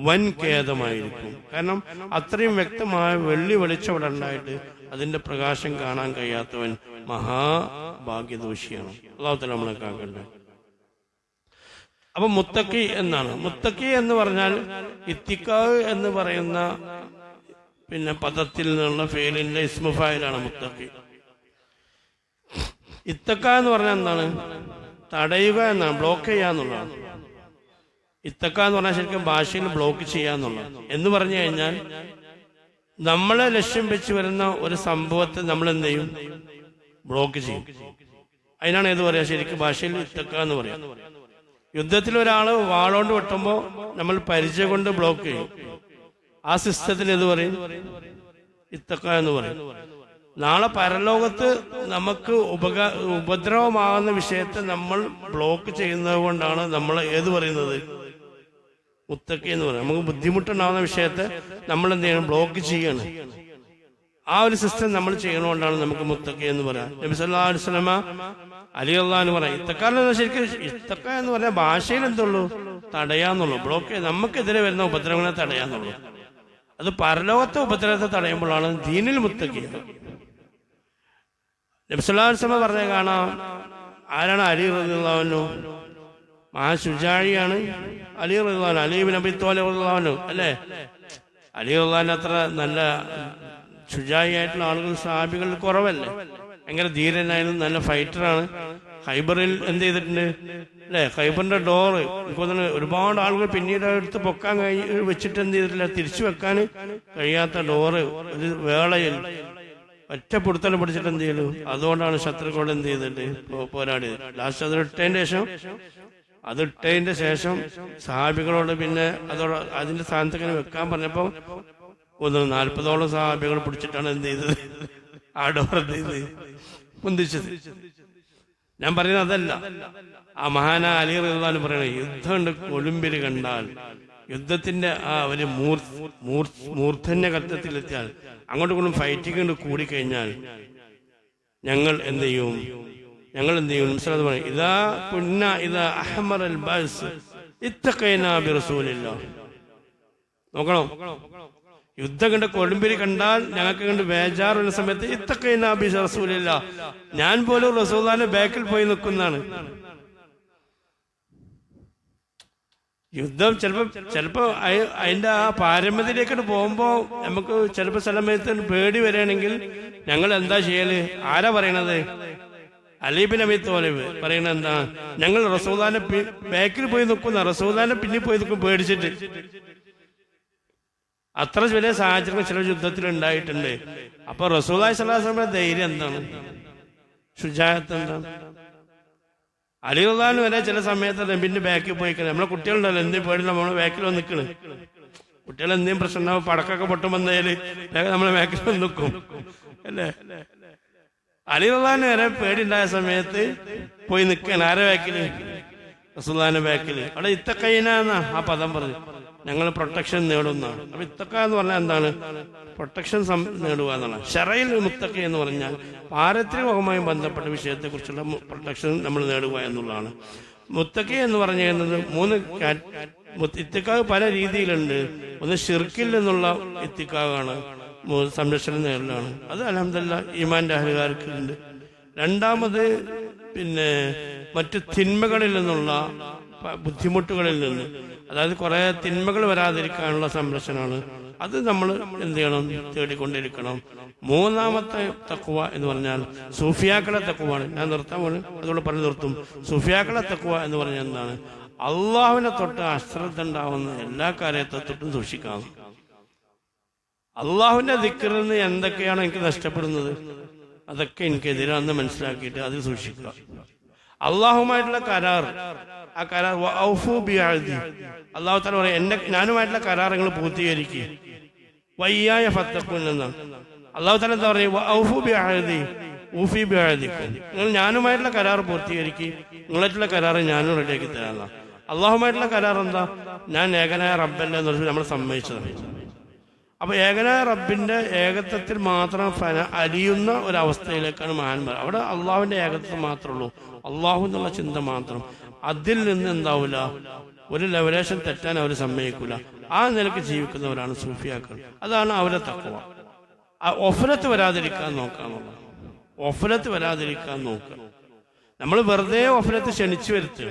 S1: വൻ ഖേദമായിരിക്കും. കാരണം അത്രയും വ്യക്തമായ വെളിച്ചം അവിടെ ഉണ്ടായിട്ട് അതിന്റെ പ്രകാശം കാണാൻ കഴിയാത്തവൻ മഹാഭാഗ്യദോഷിയാണ്. അല്ലാഹു തആല നമ്മളെ കാക്കട്ടെ. അപ്പൊ മുത്തഖി എന്നാണ്. മുത്തഖി എന്ന് പറഞ്ഞാൽ ഇത്തിഖാ എന്ന് പറയുന്ന പിന്നെ പദത്തിൽ നിന്നുള്ള ഫെയിലിന്റെ ഇസ്മു ഫായിലാണ് മുത്തഖി. ഇത്തഖ എന്ന് പറഞ്ഞാൽ എന്താണ്? തടയുക എന്നാണ്, ബ്ലോക്ക് ചെയ്യാന്നുള്ളതാണ്. ഇത്തഖ എന്ന് പറഞ്ഞാൽ ശരിക്കും ഭാഷയിൽ ബ്ലോക്ക് ചെയ്യാന്നുള്ളതാണ്. എന്ന് പറഞ്ഞു കഴിഞ്ഞാൽ നമ്മളെ ലക്ഷ്യം വെച്ച് വരുന്ന ഒരു സംഭവത്തെ നമ്മൾ എന്ത് ചെയ്യും? ബ്ലോക്ക് ചെയ്യും. അതിനാണ് ഏത് പറയാ, ശരിക്കും ഭാഷയിൽ ഇത്തഖ എന്ന് പറയാം. യുദ്ധത്തിൽ ഒരാള് വാളോണ്ട് വെട്ടുമ്പോ നമ്മൾ പരിചയം കൊണ്ട് ബ്ലോക്ക് ചെയ്യും. ആ സിസ്റ്റത്തിന് എന്ത് പറയും? ഇത്തഖ എന്ന് പറയും. നാളെ പരലോകത്ത് നമുക്ക് ഉപദ്രവമാകുന്ന വിഷയത്തെ നമ്മൾ ബ്ലോക്ക് ചെയ്യുന്നത് കൊണ്ടാണ് നമ്മൾ ഏത് പറയുന്നത്? മുത്തഖി എന്ന് പറയും. നമുക്ക് ബുദ്ധിമുട്ടുണ്ടാകുന്ന വിഷയത്തെ നമ്മൾ എന്ത് ചെയ്യണം? ബ്ലോക്ക് ചെയ്യണം. ആ ഒരു സിസ്റ്റം നമ്മൾ ചെയ്യണോണ്ടാണ് നമുക്ക് മുത്തഖി എന്ന് പറയാം. നബി സല്ലല്ലാഹു അലൈഹി വസല്ലമ അലി അള്ളാഹു പറയാം, ഇത്തഖ ശരിക്കും ഇത്തഖ എന്ന് പറഞ്ഞാൽ ഭാഷയിൽ എന്തുള്ളൂ? തടയാന്നുള്ളൂ, ബ്ലോക്ക്. നമുക്കെതിരെ വരുന്ന ഉപദ്രവങ്ങളെ തടയാന്നുള്ളൂ. അത് പരലോകത്തെ ഉപദ്രവത്തെ തടയുമ്പോഴാണ് ദീനിൽ മുത്തഖി. നബി സല്ലല്ലാഹു അലൈഹി വസല്ലം പറഞ്ഞ കാണാം, ആരാണ്? അലി റളിയല്ലാഹു അൻഹു. മഹാശുജാഴിയാണ് അലി റളിയല്ലാഹു അൻഹു. അലി ഇബ്നു അബീ ത്വാലിബ് റളിയല്ലാഹു അൻഹു അല്ലേ? അലി റളിയല്ലാഹു അൻഹു അത്ര നല്ല ശുജായി ആയിട്ടുള്ള ആളുകൾ സഹാബികളിൽ കുറവല്ലേ? ഭയങ്കര ധീരനായാലും നല്ല ഫൈറ്ററാണ്. ഖൈബറിൽ എന്ത് ചെയ്തിട്ടുണ്ട് അല്ലെ? ഖൈബറിന്റെ ഡോറ് എനിക്ക് തോന്നുന്നു ഒരുപാട് ആളുകൾ പിന്നീട് എടുത്ത് പൊക്കാൻ വെച്ചിട്ട് എന്ത് ചെയ്തിട്ടില്ല, തിരിച്ചു വെക്കാൻ കഴിയാത്ത ഡോറ് ഒരു വേളയിൽ ഒറ്റപ്പെടുത്തൽ പിടിച്ചിട്ട് എന്ത് ചെയ്തു. അതുകൊണ്ടാണ് ശത്രുക്കളോട് എന്ത് ചെയ്തിട്ട് പോരാടിയത്. ലാസ്റ്റ് അതിട്ടതിന്റെ ശേഷം സഹാബികളോട് പിന്നെ അതോടെ അതിന്റെ സ്ഥാനത്തേക്ക് വെക്കാൻ പറഞ്ഞപ്പോ 40ഓളം സഹാബികൾ പിടിച്ചിട്ടാണ് എന്ത് ചെയ്തത്, ആ ഡോർ എന്ത് ചെയ്ത് പൊന്തിച്ചത്. ഞാൻ പറയുന്നത് അതല്ല. ആ മഹാനാ അലി റളിയല്ലാഹു അൻഹു പറയണേ, യുദ്ധമുണ്ട് കൊളുമ്പില് കണ്ടാൽ, യുദ്ധത്തിന്റെ ആ ഒരു മൂർധന്യ ഘട്ടത്തിലെത്തിയാൽ, അങ്ങോട്ടും ഇങ്ങോട്ടും ഫൈറ്റിംഗ് കൊണ്ട് കൂടിക്കഴിഞ്ഞാൽ ഞങ്ങൾ എന്ത് ചെയ്യും? പറയും, ഇതാ കുന്ന ഇതാ അഹ്മർ അൽ ബസ് ഇത്തഖൈനാ ബി റസൂലില്ലാഹ്. നോക്കണം, യുദ്ധം കണ്ട് കൊളുമ്പിരി കണ്ടാൽ ഞങ്ങൾക്ക് കണ്ട് ബേജാറുള്ള സമയത്ത് ഇത്തഖൈനാ ബി റസൂലില്ലാഹ്, ഞാൻ പോലും റസൂലുള്ളാഹിന്റെ ബാക്കിൽ പോയി നിൽക്കുന്നതാണ്. യുദ്ധം ചിലപ്പോ അതിന്റെ ആ പാരമ്പര്യത്തിലേക്ക് പോകുമ്പോ നമുക്ക് ചിലപ്പോ സമയത്ത് പേടി വരികയാണെങ്കിൽ ഞങ്ങൾ എന്താ ചെയ്യല്? ആരാ പറയണത്? അലി ഇബ്നു അബീ ത്വാലിബ് പറയണത് എന്താ? ഞങ്ങൾ റസൂലുള്ളാഹിന്റെ ബാക്കിൽ പോയി നിൽക്കുന്ന, റസൂലുള്ളാഹിന്റെ പിന്നിൽ പോയി നിൽക്കും പേടിച്ചിട്ട്. അത്ര വലിയ സാഹചര്യങ്ങൾ ചില യുദ്ധത്തിൽ ഉണ്ടായിട്ടുണ്ട്. അപ്പൊ റസൂലുള്ളാഹി സ്വല്ലല്ലാഹു അലൈഹി വസല്ലം ധൈര്യം എന്താണ്? ശുജാഅത്ത് എന്താണ്? അലി റളിയല്ലാഹു അൻഹു വരെ ചില സമയത്ത് നബിന്റെ ബാക്കിൽ പോയിക്കണം. നമ്മളെ കുട്ടികളുണ്ടല്ലോ, എന്തും പേടില്ല, നമ്മളെ ബാക്കിൽ വന്ന് നിൽക്കണ്. കുട്ടികൾ എന്തെങ്കിലും പ്രശ്നം ഉണ്ടാവും, പടക്കൊക്കെ പൊട്ടും വന്നതിൽ നമ്മളെ ബാക്കിൽ വന്ന് നിൽക്കും അല്ലേ? അലി റളിയല്ലാഹു അൻഹു വരെ പേടിയുണ്ടായ സമയത്ത് പോയി നിൽക്കാൻ. ആരെ ബാക്കില്? റസൂലുള്ളാഹിന്റെ ബാക്കില്. അവിടെ ഇത്തഖൈന എന്നാ ആ പദം പറഞ്ഞു, ഞങ്ങൾ പ്രൊട്ടക്ഷൻ നേടുന്നതാണ്. അപ്പൊ ഇത്തഖ എന്ന് പറഞ്ഞാൽ എന്താണ്? പ്രൊട്ടക്ഷൻ നേടുക എന്നാണ്. ശറയിൽ മുത്തഖി എന്ന് പറഞ്ഞാൽ പാരത്രികവുമായി ബന്ധപ്പെട്ട വിഷയത്തെ കുറിച്ചുള്ള പ്രൊട്ടക്ഷൻ നമ്മൾ നേടുക എന്നുള്ളതാണ്. മുത്തഖി എന്ന് പറഞ്ഞു കഴിഞ്ഞത് 3 ഇത്തിഖാവ് പല രീതിയിലുണ്ട്. ഒന്ന് ഷിർക്കിൽ നിന്നുള്ള ഇത്തിഖാവാണ്, സംരക്ഷണം നേടലാണ്. അത് അൽഹംദുലില്ലാഹ് ഈമാന്റെ അഹ്ലുകാർക്ക് ഉണ്ട്. രണ്ടാമത് പിന്നെ മറ്റു തിന്മകളിൽ നിന്നുള്ള ബുദ്ധിമുട്ടുകളിൽ നിന്ന്, അതായത് കുറെ തിന്മകൾ വരാതിരിക്കാനുള്ള സംരക്ഷണമാണ് അത് നമ്മൾ എന്ത് ചെയ്യണം? തേടിക്കൊണ്ടിരിക്കണം. മൂന്നാമത്തെ തഖ്വ എന്ന് പറഞ്ഞാൽ സൂഫിയാക്കളെ തഖ്വയാണ്. ഞാൻ നിർത്താൻ പോലും അതുകൊണ്ട് പറഞ്ഞു നിർത്തും. സൂഫിയാക്കളെ തഖ്വ എന്ന് പറഞ്ഞാൽ എന്താണ്? അള്ളാഹുവിനെ തൊട്ട് അശ്രദ്ധ ഉണ്ടാവുന്ന എല്ലാ കാര്യത്തെ തൊട്ടും സൂക്ഷിക്കാം. അള്ളാഹുവിന്റെ ദിക്റിൽ നിന്ന് എന്തൊക്കെയാണ് എനിക്ക് നഷ്ടപ്പെടുന്നത്, അതൊക്കെ എനിക്കെതിരാന്ന് മനസ്സിലാക്കിയിട്ട് അത് സൂക്ഷിക്കുക. അള്ളാഹുമായിട്ടുള്ള കരാർ, ആ കരാർ അള്ളാഹു തആല പറയും, ഞാനുമായിട്ടുള്ള കരാർ നിങ്ങൾ പൂർത്തീകരിക്കുക. വയ്യായ ഫത്തഖൂൻ എന്നാണ് അള്ളാഹു തആല എന്താ പറയുക? ഔഫു ബിഅഹദി ഊഫി ബിഅഹദിക്കും. നിങ്ങൾ ഞാനുമായിട്ടുള്ള കരാർ പൂർത്തീകരിക്കുക, നിങ്ങളായിട്ടുള്ള കരാർ ഞാനും റെഡിയാക്കി തരാം. അള്ളാഹുമായിട്ടുള്ള കരാർ എന്താ? ഞാൻ ഏകനായ റബ്ബല്ല എന്ന് പറഞ്ഞ് നമ്മൾ സമ്മതിച്ചതാണ്. അപ്പൊ ഏകനായ റബ്ബിന്റെ ഏകത്വത്തിൽ മാത്രം അലിയുന്ന ഒരവസ്ഥയിലേക്കാണ് മഹാന്മാർ. അവിടെ അള്ളാഹുവിന്റെ ഏകത്വം മാത്രമേ ഉള്ളൂ, അള്ളാഹു എന്നുള്ള ചിന്ത മാത്രം. അതിൽ നിന്ന് എന്താവില്ല, ഒരു ലെവലേഷൻ തെറ്റാൻ അവർ സമ്മതിക്കൂല. ആ നിലക്ക് ജീവിക്കുന്നവരാണ് സൂഫിയാക്കൾ. അതാണ് അവരെ തഖ്വ. ഒഫലത്ത് വരാതിരിക്കാൻ നോക്കാന്നുള്ളത്. ഒഫലത്ത് വരാതിരിക്കാൻ നോക്കുക. നമ്മൾ വെറുതെ ഒഫലത്ത് ക്ഷണിച്ചു വരുത്തുക.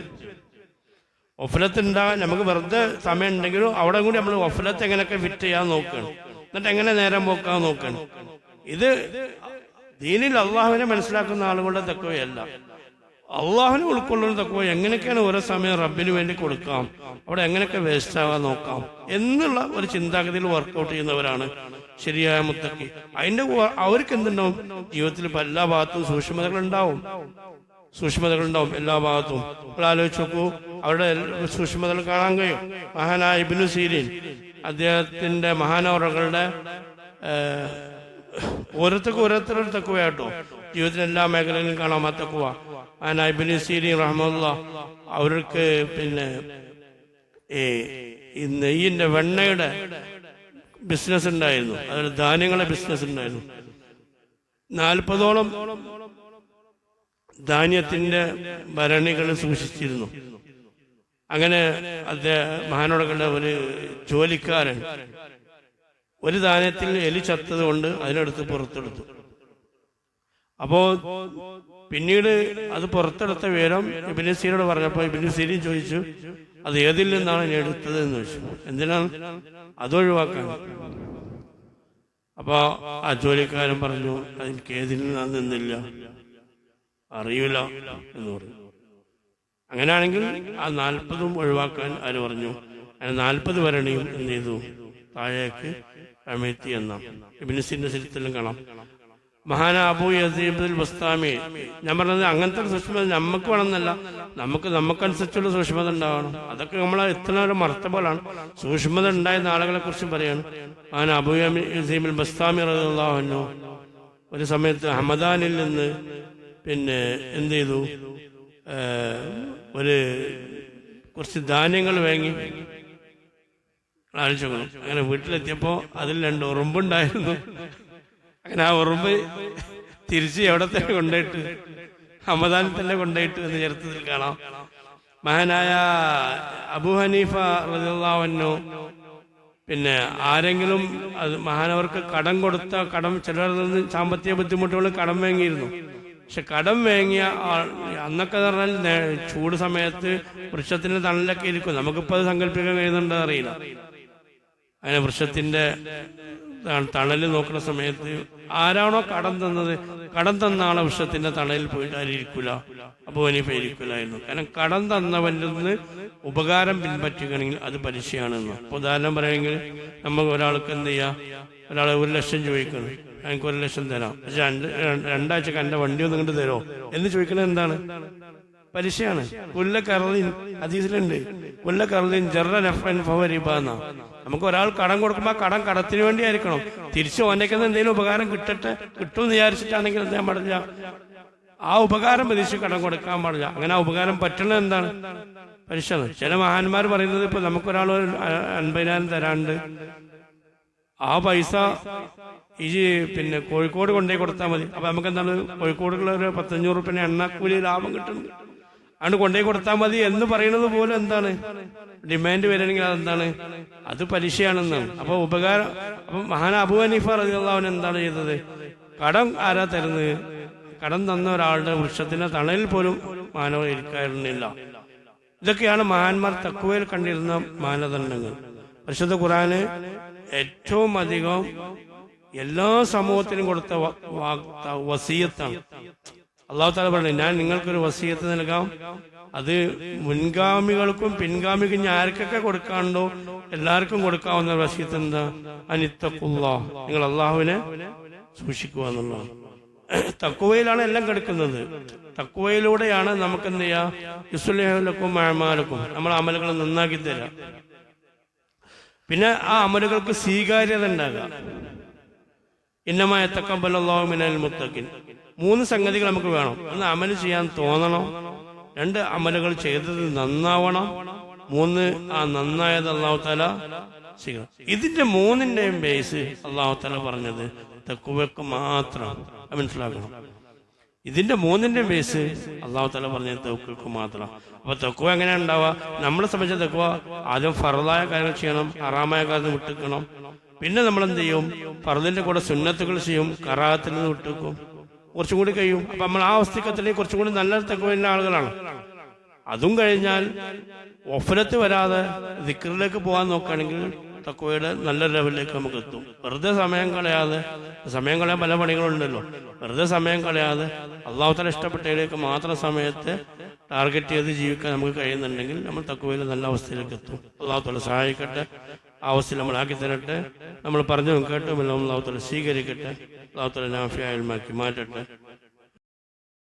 S1: ഒഫലത്ത് ഉണ്ടാകാൻ നമുക്ക് വെറുതെ സമയം ഉണ്ടെങ്കിലും അവിടെ കൂടി നമ്മൾ ഒഫലത്ത് എങ്ങനെയൊക്കെ ഫിറ്റ് ചെയ്യാൻ നോക്കണം, എന്നിട്ട് എങ്ങനെ നേരം പോക്കാൻ നോക്കണം. ഇത് ദീനിൽ അള്ളാഹുവിനെ മനസ്സിലാക്കുന്ന ആളുകളുടെ തഖ്വയല്ല. അള്ളാഹുവിനെ ഉൾക്കൊള്ളുന്ന തഖ്വ എങ്ങനെയൊക്കെയാണ് ഓരോ സമയം റബ്ബിന് വേണ്ടി കൊടുക്കാം, അവിടെ എങ്ങനെയൊക്കെ വേസ്റ്റ് ആവാൻ നോക്കാം എന്നുള്ള ഒരു ചിന്താഗതിയിൽ വർക്കൗട്ട് ചെയ്യുന്നവരാണ് ശരിയായ മുത്തഖി. അതിന്റെ അവർക്ക് എന്തുണ്ടാവും? ജീവിതത്തിൽ എല്ലാ ഭാഗത്തും സൂക്ഷ്മതകളുണ്ടാവും എല്ലാ ഭാഗത്തും. നിങ്ങൾ ആലോചിച്ച് നോക്കൂ, അവരുടെ സൂക്ഷ്മതകൾ കാണാൻ കഴിയും. മഹാനായ ഇബ്നു സീരീൻ അദ്ദേഹത്തിന്റെ മഹാനവറുകളുടെ ഓരോരുത്തരുടെ തഖ്വയാട്ടോ ജീവിതത്തിൽ എല്ലാ മേഖലയിലും കാണാൻ ആ തഖ്വ. മഹാനായ ഇബ്നു സീരീൻ റഹ്മത്തുള്ളാഹി അവർക്ക് പിന്നെ ഈ നെയ്യിന്റെ വെണ്ണയുടെ ബിസിനസ് ഉണ്ടായിരുന്നു, അതിൽ ധാന്യങ്ങളുടെ ബിസിനസ് ഉണ്ടായിരുന്നു. 40ഓളം ധാന്യത്തിന്റെ ഭരണികൾ സൂക്ഷിച്ചിരുന്നു. അങ്ങനെ മഹാനോടകളുടെ ഒരു ജോലിക്കാരൻ ഒരു ധാന്യത്തിൽ എലി ചത്തത് കൊണ്ട് അതിനെടുത്ത് പുറത്തെടുത്തു. അപ്പോ പിന്നീട് അത് പുറത്തെടുത്ത വിവരം ഇബ്നു സീരീനോട് പറഞ്ഞപ്പോ ഇബ്നു സീരീൻ ചോദിച്ചു, അത് ഏതിൽ നിന്നാണ് ഞാൻ എടുത്തത് എന്ന് ചോദിച്ചു. എന്തിനാണ്? അതൊഴിവാക്കാൻ. അപ്പൊ ആ ജോലിക്കാരൻ പറഞ്ഞു, എനിക്ക് ഏതിൽ നിന്നില്ല, അറിയില്ല എന്ന് പറഞ്ഞു. അങ്ങനെയാണെങ്കിൽ ആ 40ഉം ഒഴിവാക്കാൻ ആര് പറഞ്ഞു? 40 ഭരണിയും എന്ത് ചെയ്തു? താഴേക്ക് അമഴ്ത്തി എന്ന ഇബ്നു സീരീന്റെ ചരിത്രത്തിലും കാണാം. മഹാന അബൂ യസീദ് അൽ ബസ്താമി, ഞാൻ പറഞ്ഞത് അങ്ങനത്തെ സൂക്ഷ്മത നമുക്ക് വേണമെന്നല്ല, നമുക്കനുസരിച്ചുള്ള സൂക്ഷ്മത ഉണ്ടാവണം. അതൊക്കെ നമ്മളെ എത്ര ഒരു മർത്തബലാണ്. സൂക്ഷ്മത ഉണ്ടായിരുന്ന ആളുകളെ കുറിച്ച് പറയാണ്. മഹാന അബൂ യസീദ് അൽ ബസ്താമി റളിയല്ലാഹു അൻഹു ഒരു സമയത്ത് ഹമദാനിൽ നിന്ന് പിന്നെ എന്ത് ചെയ്തു? കുറച്ച് ധാന്യങ്ങൾ വാങ്ങി ആലോചിക്കണം. അങ്ങനെ വീട്ടിലെത്തിയപ്പോ അതിൽ 2 ഉറുമ്പുണ്ടായിരുന്നു. അങ്ങനെ ആ ഉറുമ്പ് തിരിച്ച് എവിടെ തന്നെ കൊണ്ടുപോയിട്ട്, ഹമദാനിൽ തന്നെ കൊണ്ടുപോയിട്ട് എന്ന് ചരിത്രത്തിൽ കാണാം. മഹാനായ അബൂ ഹനീഫ റളിയല്ലാഹു അൻഹു പിന്നെ ആരെങ്കിലും മഹാനവർക്ക് കടം കൊടുത്ത ചിലരിൽ നിന്ന് സാമ്പത്തിക ബുദ്ധിമുട്ടുകൾ കടം വാങ്ങിയിരുന്നു. പക്ഷെ കടം വാങ്ങിയ അന്നൊക്കെ പറഞ്ഞാൽ ചൂട് സമയത്ത് വൃക്ഷത്തിന്റെ തണലൊക്കെ ഇരിക്കും. നമുക്കിപ്പോ അത് സങ്കല്പിക്കാൻ കഴിയുന്നുണ്ടോ അറിയില്ല. അങ്ങനെ വൃക്ഷത്തിന്റെ തണല് നോക്കുന്ന സമയത്ത് ആരാണോ കടം തന്ന ആളെ വൃക്ഷത്തിന്റെ തണലിൽ പോയിട്ട് ആരിയിരിക്കൂല, അബൂ ഹനീഫ ഇരിക്കൂലായിരുന്നു. കാരണം കടം തന്നവനിൽ നിന്ന് ഉപകാരം പിൻപറ്റുകയാണെങ്കിൽ അത് പലിശയാണെന്ന്. ഉദാഹരണം പറയുമെങ്കിൽ നമുക്ക് ഒരാൾക്ക് എന്ത് ചെയ്യാം, ഒരാളെ 1 ലക്ഷം ചോദിക്കണം, എനിക്ക് 1 ലക്ഷം തരാം, പക്ഷെ 2 ആഴ്ചക്ക് എന്റെ വണ്ടി ഒന്നും കൊണ്ട് തരുമോ എന്ന് ചോദിക്കുന്നത് എന്താണ്? പലിശയാണ്. ഹദീസിലുണ്ട്, നമുക്ക് ഒരാൾ കടം കൊടുക്കുമ്പോൾ ആ കടം കടത്തിന് വേണ്ടി ആയിരിക്കണം. തിരിച്ചു ഓനയ്ക്കുന്ന എന്തെങ്കിലും ഉപകാരം കിട്ടുമെന്ന് വിചാരിച്ചിട്ടാണെങ്കിൽ എന്താ പാടില്ല, ആ ഉപകാരം പ്രതീക്ഷിച്ച് കടം കൊടുക്കാൻ പാടില്ല. അങ്ങനെ ആ ഉപകാരം പറ്റുന്നത് എന്താണ്? പലിശയാണ്. ചില മഹാന്മാർ പറയുന്നത്, ഇപ്പൊ നമുക്കൊരാൾ 50,000 തരാണ്ട് ആ പൈസ ഈ പിന്നെ കോഴിക്കോട് കൊണ്ടുപോയി കൊടുത്താൽ മതി. അപ്പൊ നമുക്ക് എന്താണ്, കോഴിക്കോടുള്ള ഒരു 100-500 റുപ്യ എണ്ണക്കൂലി ലാഭം കിട്ടുന്നുണ്ട്, അതുകൊണ്ട് കൊണ്ടുപോയി കൊടുത്താൽ മതി എന്ന് പറയുന്നത് പോലെ എന്താണ് ഡിമാൻഡ് വരണമെങ്കിൽ അതെന്താണ്? അത് പലിശയാണെന്നാണ്. അപ്പൊ മഹാന അബൂ ഹനീഫ റളിയല്ലാഹു അൻഹു എന്താണ് ചെയ്തത്? കടം ആരാ തരുന്നത്? കടം തന്ന ഒരാളുടെ വൃക്ഷത്തിന്റെ തണലിൽ പോലും മാനവർ ഇരിക്കാറില്ല. ഇതൊക്കെയാണ് മഹാന്മാർ തഖ്വയിൽ കണ്ടിരുന്ന മാനദണ്ഡങ്ങൾ. പരിശുദ്ധ ഖുർആന് ഏറ്റവും അധികം എല്ലാ സമൂഹത്തിനും കൊടുത്ത വസീയത്താണ്. അള്ളാഹു തആല പറഞ്ഞു, ഞാൻ നിങ്ങൾക്കൊരു വസീയത്ത് നൽകാം, അത് മുൻഗാമികൾക്കും പിൻഗാമിക്കും ഞാൻ ആർക്കൊക്കെ കൊടുക്കാണ്ടോ എല്ലാവർക്കും കൊടുക്കാവുന്ന വസീയത്ത് എന്താ? അനിത്തഖുല്ലാഹ്, നിങ്ങൾ അള്ളാഹുവിനെ സൂക്ഷിക്കുക എന്നുള്ളതാണ്. തഖ്വയിലാണ് എല്ലാം കിടക്കുന്നത്. തഖ്വയിലൂടെയാണ് നമുക്ക് എന്ത് ചെയ്യാ, യുസ്ലിഹുലക്കും അഅമാലക്കും, നമ്മൾ അമലുകൾ നന്നാക്കി തരാം. പിന്നെ ആ അമലുകൾക്ക് സ്വീകാര്യത ഉണ്ടാകാം. ഇന്നമാ യതഖബ്ബലുല്ലാഹു മിനൽ മുത്തഖീൻ. 3 സംഗതികൾ നമുക്ക് വേണം. ഒന്ന്, അമല് ചെയ്യാൻ തോന്നണം. 2, അമലുകൾ ചെയ്തത് നന്നാവണം. 3, ആ നന്നായത് അല്ലാഹു തആല സ്വീകരിക്കണം. ഇതിന്റെ 3ന്റെയും ബേസ് അല്ലാഹു തആല പറഞ്ഞത് തഖ്വക്ക് മാത്രം. മനസ്സിലാക്കണം. ഇതിന്റെ 3ന്റെയും ബേസ് അല്ലാഹു തആല പറഞ്ഞത് തഖ്വക്ക് മാത്രം. അപ്പൊ തഖ്വ എങ്ങനെ ഉണ്ടാവുക? നമ്മളെ സംബന്ധിച്ച തഖ്വ ആദ്യം ഫർളായ കാര്യങ്ങൾ ചെയ്യണം, ഹറാമായ കാര്യം വിട്ടുക്കണം. പിന്നെ നമ്മൾ എന്ത് ചെയ്യും? ഫർളിന്റെ കൂടെ സുന്നത്തുകൾ ചെയ്യും, കറാഹത്തിൽ നിന്ന് വിട്ടുവെക്കും, കുറച്ചും കൂടി കഴിയും. അപ്പൊ നമ്മൾ ആ അവസ്ഥക്കത്തിലേക്ക് കുറച്ചും കൂടി നല്ല തഖ്വയുള്ള ആളുകളാണ്. അതും കഴിഞ്ഞാൽ ഒഫലത്ത് വരാതെ ദിക്റിലേക്ക് പോകാൻ നോക്കുകയാണെങ്കിൽ തഖ്വയുടെ നല്ല ലെവലിലേക്ക് നമുക്ക് എത്തും. വെറുതെ സമയം കളയാൻ പല പണികളുണ്ടല്ലോ. വെറുതെ സമയം കളയാതെ അല്ലാഹു തആല ഇഷ്ടപ്പെട്ടതിലേക്ക് മാത്രം സമയത്ത് ടാർഗറ്റ് ചെയ്ത് ജീവിക്കാൻ നമുക്ക് കഴിയുന്നുണ്ടെങ്കിൽ നമ്മൾ തഖ്വയിൽ നല്ല അവസ്ഥയിലേക്ക് എത്തും. അല്ലാഹു തആല സഹായിക്കട്ടെ, ആ അവസ്ഥയിൽ നമ്മൾ ആക്കി തരട്ടെ. നമ്മൾ പറഞ്ഞു കേട്ടും എല്ലാം അല്ലാഹു തആല സ്വീകരിക്കട്ടെ. അല്ലാഹു തആല നാഫിയായ ഇൽമാക്കി മാറ്റട്ടെ.